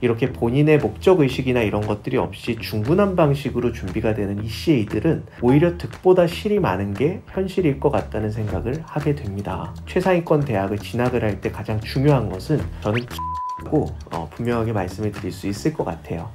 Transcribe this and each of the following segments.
이렇게 본인의 목적의식이나 이런 것들이 없이 중구난 방식으로 준비가 되는 ECA들은 오히려 득보다 실이 많은 게 현실일 것 같다는 생각을 하게 됩니다. 최상위권 대학을 진학을 할 때 가장 중요한 것은 저는 고 분명하게 말씀을 드릴 수 있을 것 같아요.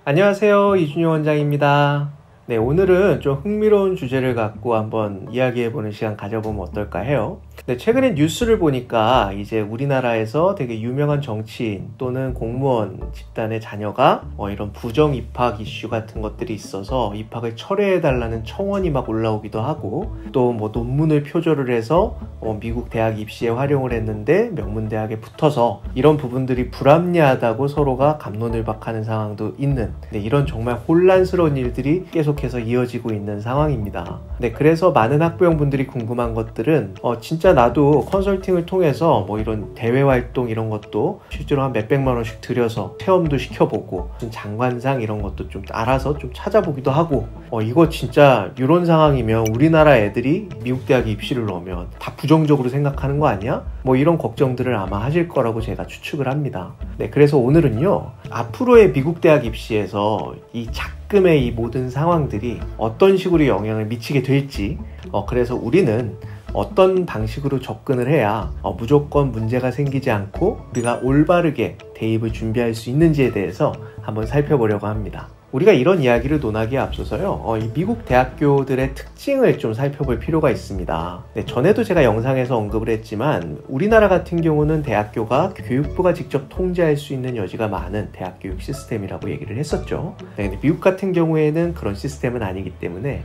안녕하세요, 이준효 원장입니다. 네, 오늘은 좀 흥미로운 주제를 갖고 한번 이야기해보는 시간 가져보면 어떨까 해요. 네, 최근에 뉴스를 보니까 이제 우리나라에서 되게 유명한 정치인 또는 공무원 집단의 자녀가 이런 부정 입학 이슈 같은 것들이 있어서 입학을 철회해달라는 청원이 막 올라오기도 하고, 또 뭐 논문을 표절을 해서 미국 대학 입시에 활용을 했는데 명문대학에 붙어서 이런 부분들이 불합리하다고 서로가 갑론을박하는 상황도 있는, 네, 이런 정말 혼란스러운 일들이 계속해서 이어지고 있는 상황입니다. 네, 그래서 많은 학부형분들이 궁금한 것들은 진짜 나도 컨설팅을 통해서 뭐 이런 대외 활동 이런 것도 실제로 한 몇백만 원씩 들여서 체험도 시켜보고 장관상 이런 것도 좀 알아서 좀 찾아보기도 하고, 이거 진짜 이런 상황이면 우리나라 애들이 미국 대학에 입시를 넣으면 다 부정적으로 생각하는 거 아니야? 뭐 이런 걱정들을 아마 하실 거라고 제가 추측을 합니다. 네, 그래서 오늘은요, 앞으로의 미국 대학 입시에서 이 작금의 이 모든 상황들이 어떤 식으로 영향을 미치게 될지, 그래서 우리는 어떤 방식으로 접근을 해야 무조건 문제가 생기지 않고 우리가 올바르게 대입을 준비할 수 있는지에 대해서 한번 살펴보려고 합니다. 우리가 이런 이야기를 논하기에 앞서서요, 이 미국 대학교들의 특징을 좀 살펴볼 필요가 있습니다. 네, 전에도 제가 영상에서 언급을 했지만 우리나라 같은 경우는 대학교가 교육부가 직접 통제할 수 있는 여지가 많은 대학교육 시스템이라고 얘기를 했었죠. 네, 근데 미국 같은 경우에는 그런 시스템은 아니기 때문에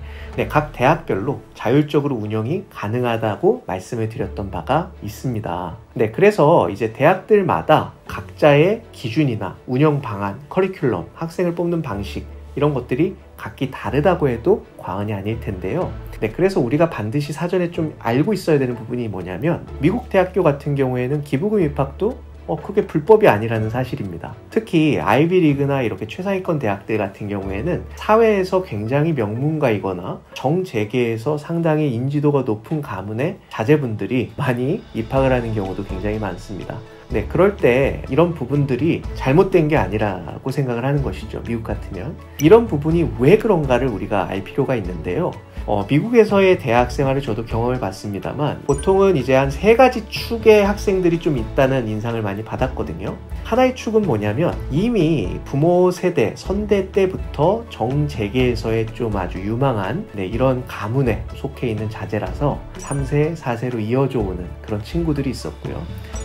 각 대학별로 자율적으로 운영이 가능하다고 말씀을 드렸던 바가 있습니다. 네, 그래서 이제 대학들마다 각자의 기준이나 운영 방안, 커리큘럼, 학생을 뽑는 방식, 이런 것들이 각기 다르다고 해도 과언이 아닐 텐데요. 네, 그래서 우리가 반드시 사전에 좀 알고 있어야 되는 부분이 뭐냐면, 미국 대학교 같은 경우에는 기부금 입학도 그게 불법이 아니라는 사실입니다. 특히 아이비리그나 이렇게 최상위권 대학들 같은 경우에는 사회에서 굉장히 명문가이거나 정재계에서 상당히 인지도가 높은 가문의 자제분들이 많이 입학을 하는 경우도 굉장히 많습니다. 네, 그럴 때 이런 부분들이 잘못된 게 아니라고 생각을 하는 것이죠. 미국 같으면. 이런 부분이 왜 그런가를 우리가 알 필요가 있는데요. 미국에서의 대학 생활을 저도 경험을 봤습니다만, 보통은 이제 한 3가지 축의 학생들이 좀 있다는 인상을 많이 받았거든요. 하나의 축은 뭐냐면, 이미 부모 세대, 선대 때부터 정재계에서의 좀 아주 유망한 이런 가문에 속해 있는 자제라서 3세, 4세로 이어져 오는 그런 친구들이 있었고요.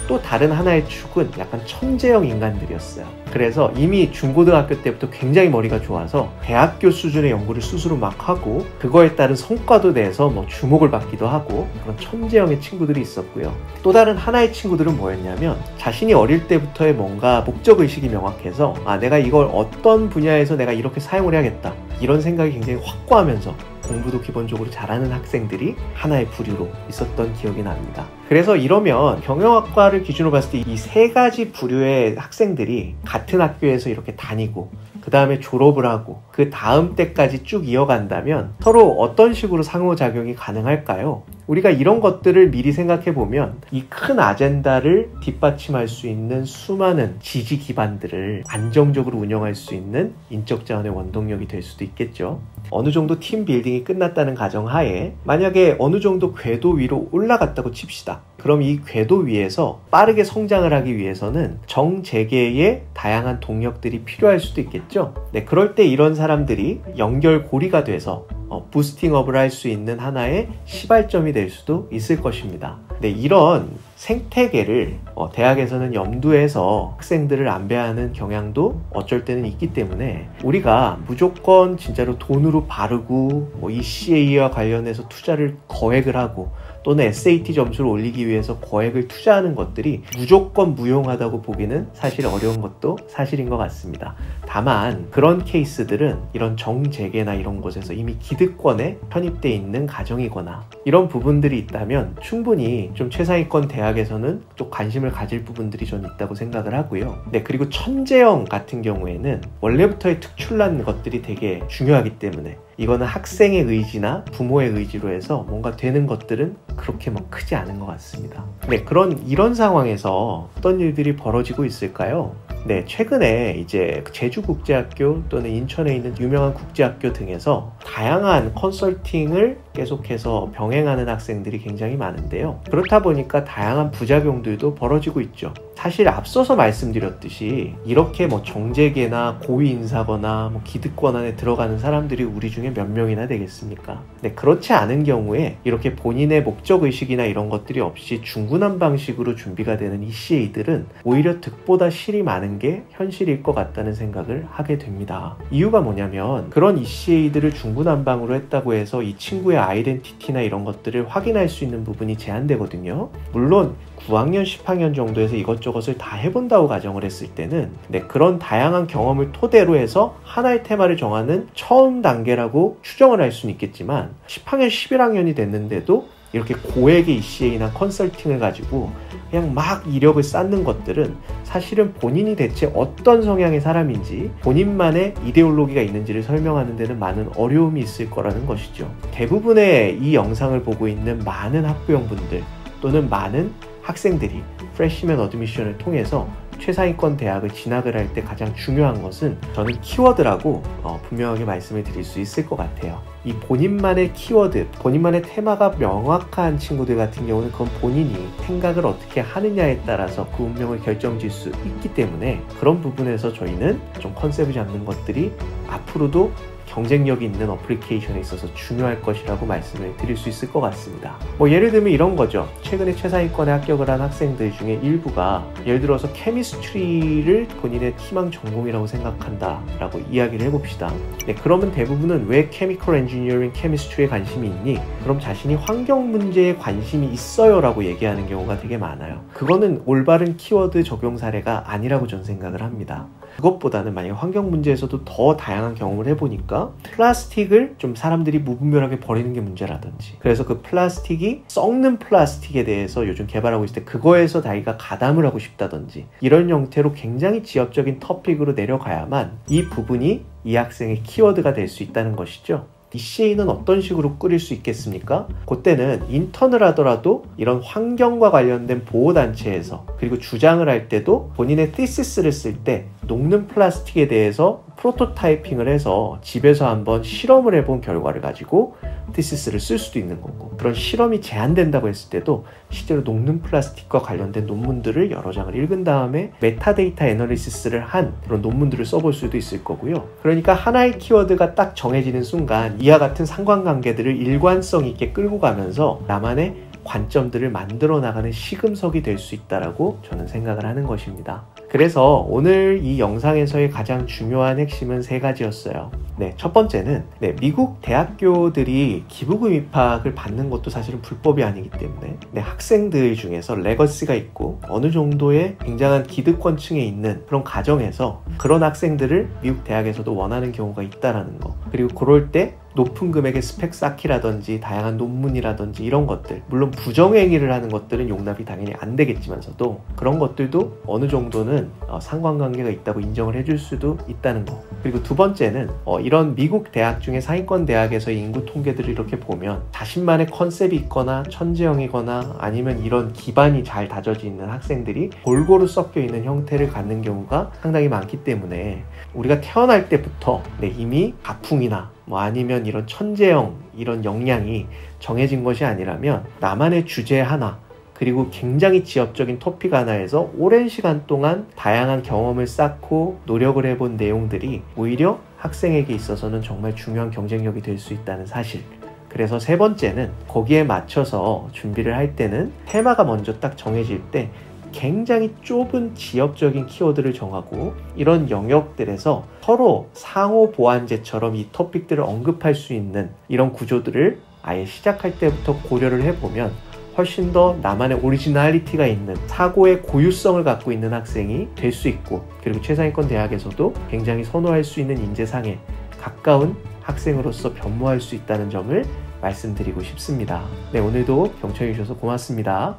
또 다른 하나의 축은 약간 천재형 인간들이었어요. 그래서 이미 중고등학교 때부터 굉장히 머리가 좋아서 대학교 수준의 연구를 스스로 막 하고, 그거에 따른 성과도 내서 뭐 주목을 받기도 하고, 그런 천재형의 친구들이 있었고요. 또 다른 하나의 친구들은 뭐였냐면, 자신이 어릴 때부터의 뭔가 목적의식이 명확해서 내가 이걸 어떤 분야에서 내가 이렇게 사용을 해야겠다, 이런 생각이 굉장히 확고하면서 공부도 기본적으로 잘하는 학생들이 하나의 부류로 있었던 기억이 납니다. 그래서 이러면 경영학과를 기준으로 봤을 때 이 3가지 부류의 학생들이 같은 학교에서 이렇게 다니고 그 다음에 졸업을 하고 그 다음 때까지 쭉 이어간다면 서로 어떤 식으로 상호작용이 가능할까요? 우리가 이런 것들을 미리 생각해 보면 이 큰 아젠다를 뒷받침할 수 있는 수많은 지지 기반들을 안정적으로 운영할 수 있는 인적 자원의 원동력이 될 수도 있겠죠. 어느 정도 팀 빌딩이 끝났다는 가정하에 만약에 어느 정도 궤도 위로 올라갔다고 칩시다. 그럼 이 궤도 위에서 빠르게 성장을 하기 위해서는 정재계의 다양한 동력들이 필요할 수도 있겠죠. 네, 그럴 때 이런 사람들이 연결고리가 돼서 부스팅업을 할 수 있는 하나의 시발점이 될 수도 있을 것입니다. 네, 이런 생태계를 대학에서는 염두에서 학생들을 안배하는 경향도 어쩔 때는 있기 때문에 우리가 무조건 진짜로 돈으로 바르고 ECA와 관련해서 투자를 거액을 하고 또는 SAT 점수를 올리기 위해서 거액을 투자하는 것들이 무조건 무용하다고 보기는 사실 어려운 것도 사실인 것 같습니다. 다만 그런 케이스들은 이런 정재계나 이런 곳에서 이미 기득권에 편입돼 있는 가정이거나 이런 부분들이 있다면 충분히 좀 최상위권 대학에서는 좀 관심을 가질 부분들이 좀 있다고 생각을 하고요. 네, 그리고 천재형 같은 경우에는 원래부터의 특출난 것들이 되게 중요하기 때문에 이거는 학생의 의지나 부모의 의지로 해서 뭔가 되는 것들은 그렇게 뭐 크지 않은 것 같습니다. 네, 이런 상황에서 어떤 일들이 벌어지고 있을까요? 네, 최근에 이제 제주국제학교 또는 인천에 있는 유명한 국제학교 등에서 다양한 컨설팅을 계속해서 병행하는 학생들이 굉장히 많은데요. 그렇다 보니까 다양한 부작용들도 벌어지고 있죠. 사실 앞서서 말씀드렸듯이 이렇게 뭐 정재계나 고위 인사거나 뭐 기득권 안에 들어가는 사람들이 우리 중에 몇 명이나 되겠습니까? 네, 그렇지 않은 경우에 이렇게 본인의 목적의식이나 이런 것들이 없이 중구난 방식으로 준비가 되는 ECA들은 오히려 득보다 실이 많은 게 현실일 것 같다는 생각을 하게 됩니다. 이유가 뭐냐면 그런 ECA들을 중구난방으로 했다고 해서 이 친구의 아이덴티티나 이런 것들을 확인할 수 있는 부분이 제한되거든요. 물론 9학년, 10학년 정도에서 이것저것을 다 해본다고 가정을 했을 때는 그런 다양한 경험을 토대로 해서 하나의 테마를 정하는 처음 단계라고 추정을 할 수는 있겠지만 10학년, 11학년이 됐는데도 이렇게 고액의 ECA나 컨설팅을 가지고 그냥 막 이력을 쌓는 것들은 사실은 본인이 대체 어떤 성향의 사람인지 본인만의 이데올로기가 있는지를 설명하는 데는 많은 어려움이 있을 거라는 것이죠. 대부분의 이 영상을 보고 있는 많은 학부형분들 또는 많은 학생들이 프레시맨 어드미션을 통해서 최상위권 대학을 진학을 할 때 가장 중요한 것은 저는 키워드라고 분명하게 말씀을 드릴 수 있을 것 같아요. 이 본인만의 키워드, 본인만의 테마가 명확한 친구들 같은 경우는 그건 본인이 생각을 어떻게 하느냐에 따라서 그 운명을 결정질 수 있기 때문에 그런 부분에서 저희는 좀 컨셉을 잡는 것들이 앞으로도 경쟁력이 있는 어플리케이션에 있어서 중요할 것이라고 말씀을 드릴 수 있을 것 같습니다. 예를 들면 이런 거죠. 최근에 최상위권에 합격을 한 학생들 중에 일부가 예를 들어서 케미스트리를 본인의 희망 전공이라고 생각한다 라고 이야기를 해봅시다. 네, 그러면 대부분은 왜 케미컬 엔지니어링 케미스트리에 관심이 있니? 그럼 자신이 환경 문제에 관심이 있어요 라고 얘기하는 경우가 되게 많아요. 그거는 올바른 키워드 적용 사례가 아니라고 저는 생각을 합니다. 그것보다는 만약에 환경 문제에서도 더 다양한 경험을 해보니까 플라스틱을 좀 사람들이 무분별하게 버리는 게 문제라든지 그래서 그 플라스틱이 썩는 플라스틱에 대해서 요즘 개발하고 있을 때 그거에서 자기가 가담을 하고 싶다든지 이런 형태로 굉장히 지역적인 토픽으로 내려가야만 이 부분이 이 학생의 키워드가 될 수 있다는 것이죠. ECA는 어떤 식으로 꾸릴 수 있겠습니까? 그때는 인턴을 하더라도 이런 환경과 관련된 보호단체에서 그리고 주장을 할 때도 본인의 thesis 쓸 때 녹는 플라스틱에 대해서 프로토타이핑을 해서 집에서 한번 실험을 해본 결과를 가지고 thesis 쓸 수도 있는 거고 그런 실험이 제한된다고 했을 때도 실제로 녹는 플라스틱과 관련된 논문들을 여러 장을 읽은 다음에 메타데이터 애널리시스를 한 그런 논문들을 써볼 수도 있을 거고요. 그러니까 하나의 키워드가 딱 정해지는 순간 이와 같은 상관관계들을 일관성 있게 끌고 가면서 나만의 관점들을 만들어 나가는 시금석이 될 수 있다라고 저는 생각을 하는 것입니다. 그래서 오늘 이 영상에서의 가장 중요한 핵심은 3가지였어요. 네, 첫 번째는 미국 대학교들이 기부금 입학을 받는 것도 사실은 불법이 아니기 때문에 학생들 중에서 레거시가 있고 어느 정도의 굉장한 기득권층에 있는 그런 가정에서 그런 학생들을 미국 대학에서도 원하는 경우가 있다라는 거. 그리고 그럴 때 높은 금액의 스펙 쌓기라든지 다양한 논문이라든지 이런 것들 물론 부정행위를 하는 것들은 용납이 당연히 안 되겠지만서도 그런 것들도 어느 정도는 상관관계가 있다고 인정을 해줄 수도 있다는 거. 그리고 두 번째는 이런 미국 대학 중에 상위권 대학에서의 인구 통계들을 이렇게 보면 자신만의 컨셉이 있거나 천재형이거나 아니면 이런 기반이 잘 다져져 있는 학생들이 골고루 섞여 있는 형태를 갖는 경우가 상당히 많기 때문에 우리가 태어날 때부터 이미 가풍이나 아니면 이런 천재형 이런 역량이 정해진 것이 아니라면 나만의 주제 하나 그리고 굉장히 지역적인 토픽 하나에서 오랜 시간 동안 다양한 경험을 쌓고 노력을 해본 내용들이 오히려 학생에게 있어서는 정말 중요한 경쟁력이 될 수 있다는 사실. 그래서 3번째는 거기에 맞춰서 준비를 할 때는 테마가 먼저 딱 정해질 때 굉장히 좁은 지역적인 키워드를 정하고 이런 영역들에서 서로 상호 보완제처럼 이 토픽들을 언급할 수 있는 이런 구조들을 아예 시작할 때부터 고려를 해보면 훨씬 더 나만의 오리지널리티가 있는 사고의 고유성을 갖고 있는 학생이 될 수 있고 그리고 최상위권 대학에서도 굉장히 선호할 수 있는 인재상에 가까운 학생으로서 변모할 수 있다는 점을 말씀드리고 싶습니다. 네, 오늘도 경청해 주셔서 고맙습니다.